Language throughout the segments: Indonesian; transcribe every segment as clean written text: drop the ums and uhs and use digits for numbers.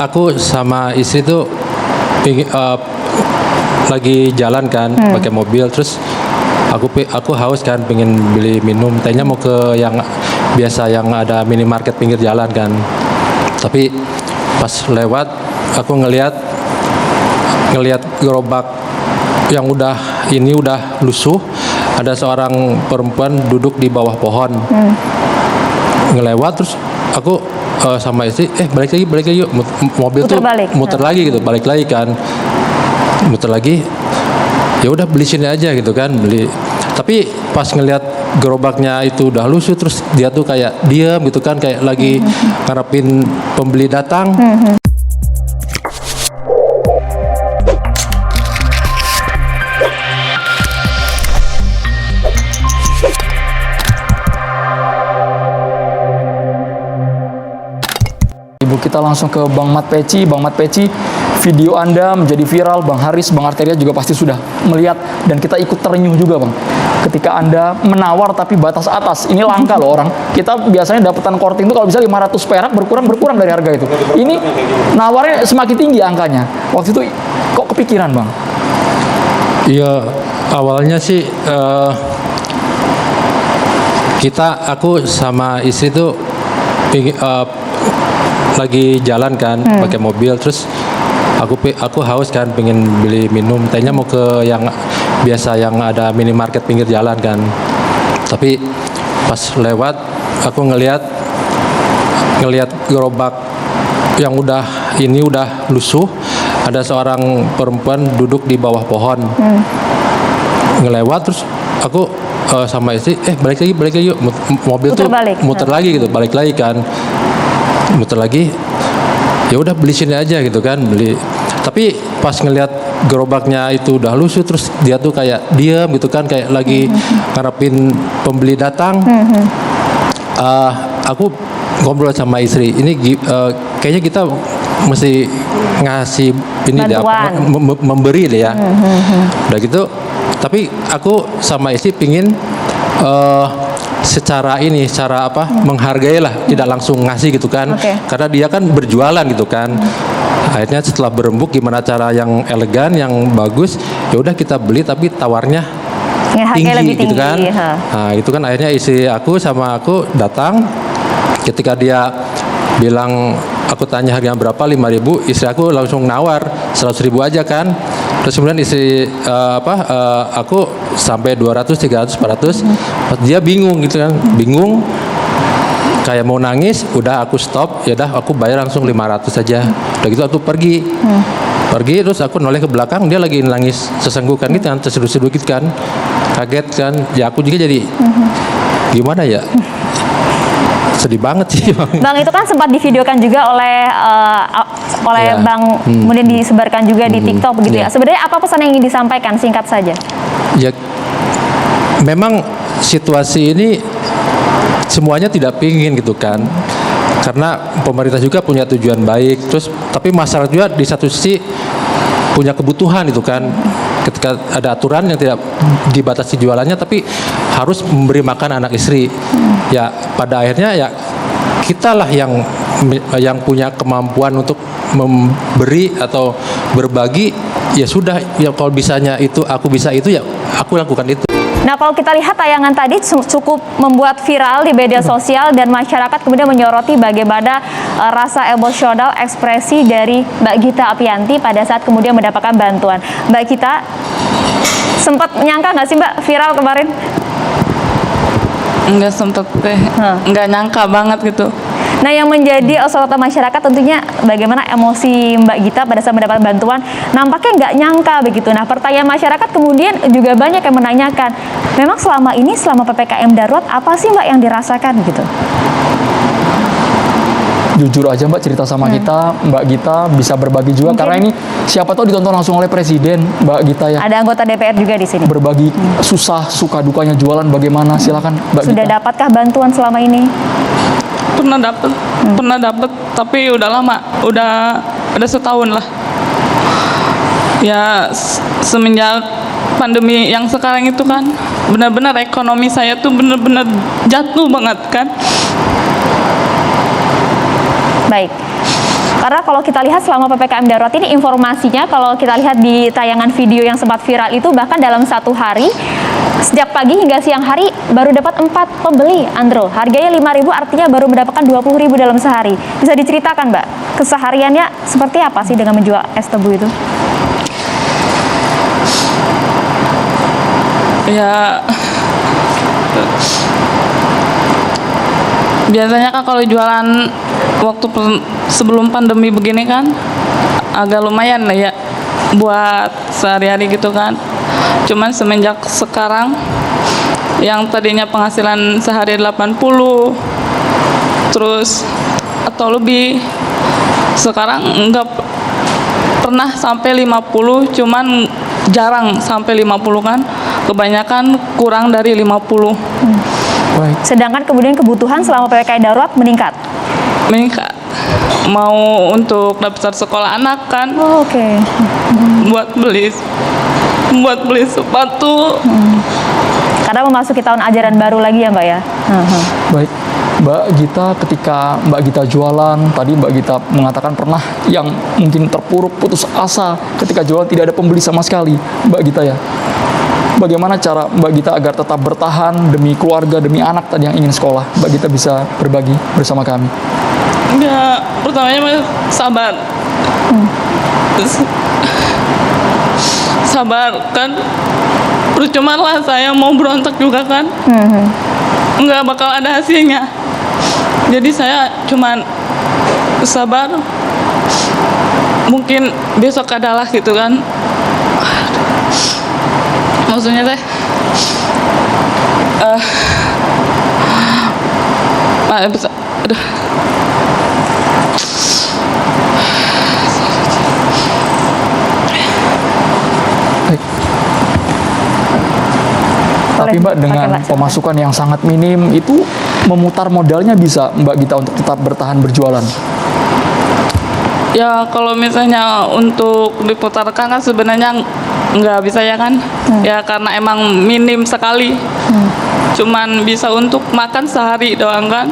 Aku sama istri tuh lagi jalan kan pakai mobil, terus aku haus kan, pengen beli minum, tanya mau ke yang biasa yang ada minimarket pinggir jalan kan. Tapi pas lewat aku ngelihat gerobak yang udah lusuh, ada seorang perempuan duduk di bawah pohon. Ngelewat, terus aku sama istri balik lagi yuk, mobil tuh muter lagi gitu, balik lagi kan, muter lagi, ya udah beli sini aja gitu kan, beli. Tapi pas ngelihat gerobaknya itu udah lusuh, terus dia tuh kayak diam gitu kan, kayak lagi ngarepin pembeli datang. Kita langsung ke Bang Mat Peci. Bang Mat Peci, video Anda menjadi viral. Bang Haris, Bang Arteria juga pasti sudah melihat, dan kita ikut terenyuh juga, Bang. Ketika Anda menawar tapi batas atas, ini langka loh orang. Kita biasanya dapetan korting itu kalau bisa 500 perak, berkurang dari harga itu. Ini nawarnya semakin tinggi angkanya. Waktu itu kok kepikiran, Bang? Iya, awalnya sih aku sama istri tuh lagi jalan kan pakai mobil, terus aku haus kan, pengen beli minum, tanya mau ke yang biasa yang ada minimarket pinggir jalan kan. Tapi pas lewat aku ngelihat gerobak yang udah lusuh, ada seorang perempuan duduk di bawah pohon. Ngelewat, terus aku sama istri balik lagi yuk, mobil tuh muter lagi gitu, balik lagi kan, muter lagi, ya udah beli sini aja gitu kan, beli. Tapi pas ngelihat gerobaknya itu udah lusuh, terus dia tuh kayak diam gitu kan, kayak lagi ngarepin pembeli datang. Aku ngobrol sama istri, ini kayaknya kita mesti ngasih ini deh, memberi deh ya. Udah gitu, tapi aku sama istri pingin secara menghargai lah, tidak langsung ngasih gitu kan. Karena dia kan berjualan gitu kan. Akhirnya setelah berembuk gimana cara yang elegan, yang bagus, ya udah kita beli, tapi tawarnya tinggi gitu kan. Nah, itu kan akhirnya istri aku sama aku datang. Ketika dia bilang, aku tanya harganya berapa, 5.000, istri aku langsung nawar 100.000 aja kan. Terus kemudian istri aku sampai 200, 300, 400. Dia bingung gitu kan, bingung, kayak mau nangis. Udah aku stop, ya udah aku bayar langsung 500 aja. Udah gitu aku pergi, terus aku noleh ke belakang, dia lagi nangis sesenggukan gitu kan, terseduh-seduh gitu kan, kaget kan. Ya aku juga jadi gimana ya, sedih banget sih, Bang. Bang, itu kan sempat divideokan juga oleh Bang, kemudian disebarkan juga di TikTok begitu ya. Sebenarnya apa pesan yang ingin disampaikan, singkat saja? Ya, memang situasi ini semuanya tidak pingin gitu kan, karena pemerintah juga punya tujuan baik, terus tapi masyarakat juga di satu sisi punya kebutuhan itu kan. Ketika ada aturan yang tidak dibatasi jualannya, tapi harus memberi makan anak istri, ya pada akhirnya ya kitalah yang punya kemampuan untuk memberi atau berbagi. Ya sudah, ya kalau bisanya itu aku bisa itu, ya aku lakukan itu. Nah, kalau kita lihat tayangan tadi cukup membuat viral di media sosial, dan masyarakat kemudian menyoroti bagaimana rasa emosional ekspresi dari Mbak Gita Apianti pada saat kemudian mendapatkan bantuan. Mbak Gita, sempat nyangka nggak sih Mbak viral kemarin? Nggak sempet deh, nggak nyangka banget gitu. Nah, yang menjadi sorotan masyarakat tentunya bagaimana emosi Mbak Gita pada saat mendapat bantuan, nampaknya nggak nyangka begitu. Nah, pertanyaan masyarakat kemudian juga banyak yang menanyakan, memang selama PPKM darurat apa sih Mbak yang dirasakan gitu? Jujur aja Mbak, cerita sama kita, Mbak Gita bisa berbagi juga. Karena ini siapa tahu ditonton langsung oleh Presiden, Mbak Gita ya. Ada anggota DPR juga di sini. Berbagi susah, suka dukanya jualan bagaimana, silakan Mbak Gita. Sudah dapatkah bantuan selama ini? Pernah dapet, tapi udah lama, udah setahun lah. Ya semenjak pandemi yang sekarang itu kan, benar-benar ekonomi saya tuh benar-benar jatuh banget kan. Baik. Karena kalau kita lihat selama PPKM darurat ini informasinya, kalau kita lihat di tayangan video yang sempat viral itu, bahkan dalam satu hari sejak pagi hingga siang hari baru dapat 4 pembeli, Andro. Harganya 5.000, artinya baru mendapatkan 20.000 dalam sehari. Bisa diceritakan, Mbak, kesehariannya seperti apa sih dengan menjual es tebu itu? Ya, biasanya kan kalau jualan waktu sebelum pandemi begini kan agak lumayan lah ya buat sehari-hari gitu kan. Cuman semenjak sekarang yang tadinya penghasilan sehari 80 terus atau lebih, sekarang enggak pernah sampai 50, cuman jarang sampai 50 kan. Kebanyakan kurang dari 50. Baik. Sedangkan kemudian kebutuhan selama PPKM darurat meningkat. Meningkat. Mau untuk daftar sekolah anak kan, Oh, oke. buat beli sepatu. Karena memasuki tahun ajaran baru lagi ya, Mbak ya. Baik, Mbak Gita, ketika Mbak Gita jualan, tadi Mbak Gita mengatakan pernah yang mungkin terpuruk, putus asa ketika jualan tidak ada pembeli sama sekali, Mbak Gita ya. Bagaimana cara Mbak Gita agar tetap bertahan demi keluarga, demi anak tadi yang ingin sekolah? Mbak Gita bisa berbagi bersama kami. Ya, pertamanya mah sabar. Sabar kan, percuma lah saya mau berontak juga kan, nggak bakal ada hasilnya. Jadi saya cuman sabar. Mungkin besok adalah gitu kan. Maksudnya teh, aduh. Baik. Tapi Mbak, dengan pemasukan yang sangat minim itu memutar modalnya bisa Mbak Gita untuk tetap bertahan berjualan? Ya kalau misalnya untuk diputarkan kan sebenarnya nggak bisa ya kan, ya karena emang minim sekali, cuman bisa untuk makan sehari doang kan.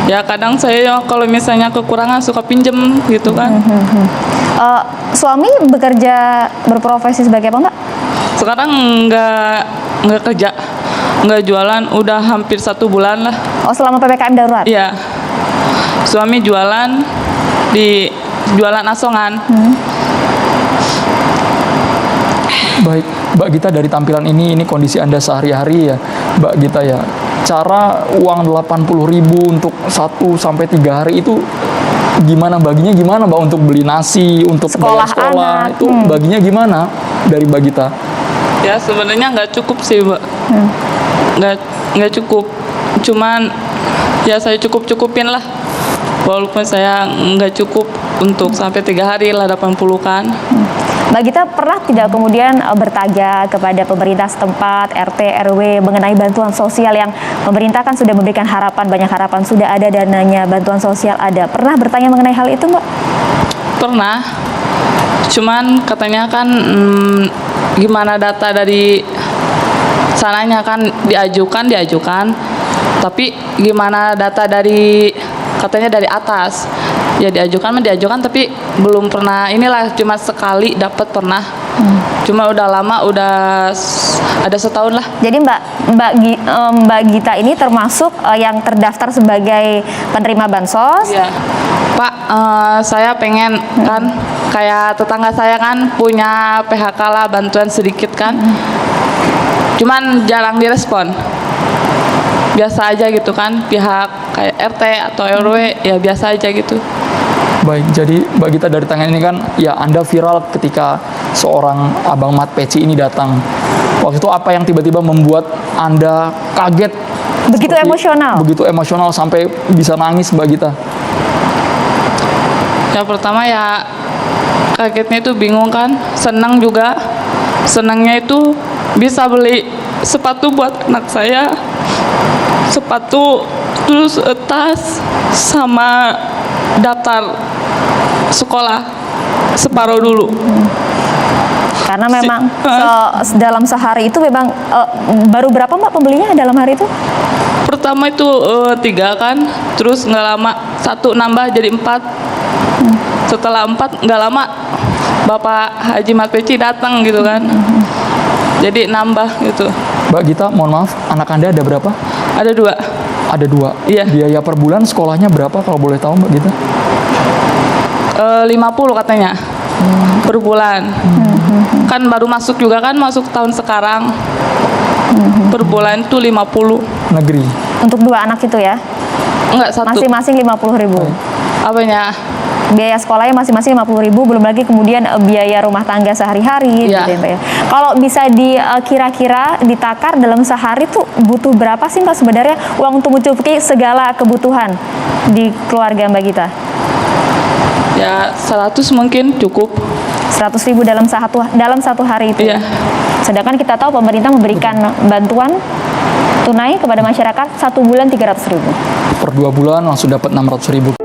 Ya kadang saya kalau misalnya kekurangan suka pinjem gitu kan. Suami bekerja berprofesi sebagai apa, Mbak? Sekarang nggak kerja, nggak jualan, udah hampir 1 bulan lah. Oh, selama PPKM darurat? Iya, suami jualan di jualan asongan. Baik, Mbak Gita, dari tampilan ini kondisi Anda sehari-hari ya, Mbak Gita ya. Cara uang 80.000 untuk 1 sampai 3 hari itu gimana baginya, gimana Mbak, untuk beli nasi, untuk Sekolah bayar sekolah, anak. itu baginya gimana dari Mbak Gita? Ya sebenarnya nggak cukup sih, Mbak. Nggak cukup. Cuman ya saya cukupin lah. Walaupun saya nggak cukup untuk sampai 3 hari lah 80 kan. Mbak Gita pernah tidak kemudian bertanya kepada pemerintah setempat, RT, RW mengenai bantuan sosial yang pemerintah kan sudah memberikan harapan, banyak harapan, sudah ada dananya, bantuan sosial ada. Pernah bertanya mengenai hal itu, Mbak? Pernah. Cuman katanya kan gimana data dari sananya kan diajukan. Tapi gimana data dari katanya dari atas. Ya diajukan tapi belum pernah, inilah cuma sekali dapat pernah. Cuma udah lama, udah ada setahun lah. Jadi Mbak Gita ini termasuk yang terdaftar sebagai penerima bansos. Iya. Pak, saya pengen kan kayak tetangga saya kan punya PHK lah, bantuan sedikit kan. Cuman jarang direspon. Biasa aja gitu kan, pihak kayak RT atau RW ya biasa aja gitu. Baik, jadi Mbak Gita, dari tangan ini kan ya Anda viral ketika seorang abang mat peci ini datang. Waktu itu apa yang tiba-tiba membuat Anda kaget? Begitu emosional? Begitu emosional sampai bisa nangis, Mbak Gita? Ya pertama ya kagetnya itu bingung kan, senang juga. Senangnya itu bisa beli sepatu buat anak saya. Sepatu, terus tas, sama daftar sekolah separuh dulu. Karena memang dalam sehari itu memang baru berapa Mbak pembelinya dalam hari itu? pertama itu 3 kan, terus nggak lama 1 nambah jadi 4. Setelah 4 nggak lama Bapak Haji Mat Peci datang gitu kan, jadi nambah gitu. Mbak Gita, mohon maaf, anak Anda ada berapa? Ada 2. Ada 2. Iya. Biaya per bulan sekolahnya berapa kalau boleh tahu Mbak Gita? 50 katanya per bulan. Kan baru masuk juga kan, masuk tahun sekarang. Per bulan itu 50. Negeri. Untuk 2 anak itu ya, Enggak, 1. masing-masing 50.000. Apanya? Biaya sekolahnya masing-masing 50.000, belum lagi kemudian biaya rumah tangga sehari-hari Iya. gitu ya Mbak ya. Kalau bisa kira-kira ditakar dalam sehari tuh butuh berapa sih Mbak sebenarnya uang untuk mencukupi segala kebutuhan di keluarga Mbak Gita? Ya 100 mungkin cukup. 100.000 dalam satu hari itu. Iya. Sedangkan kita tahu pemerintah memberikan bantuan tunai kepada masyarakat 1 bulan 300.000. Per 2 bulan langsung dapat 600.000.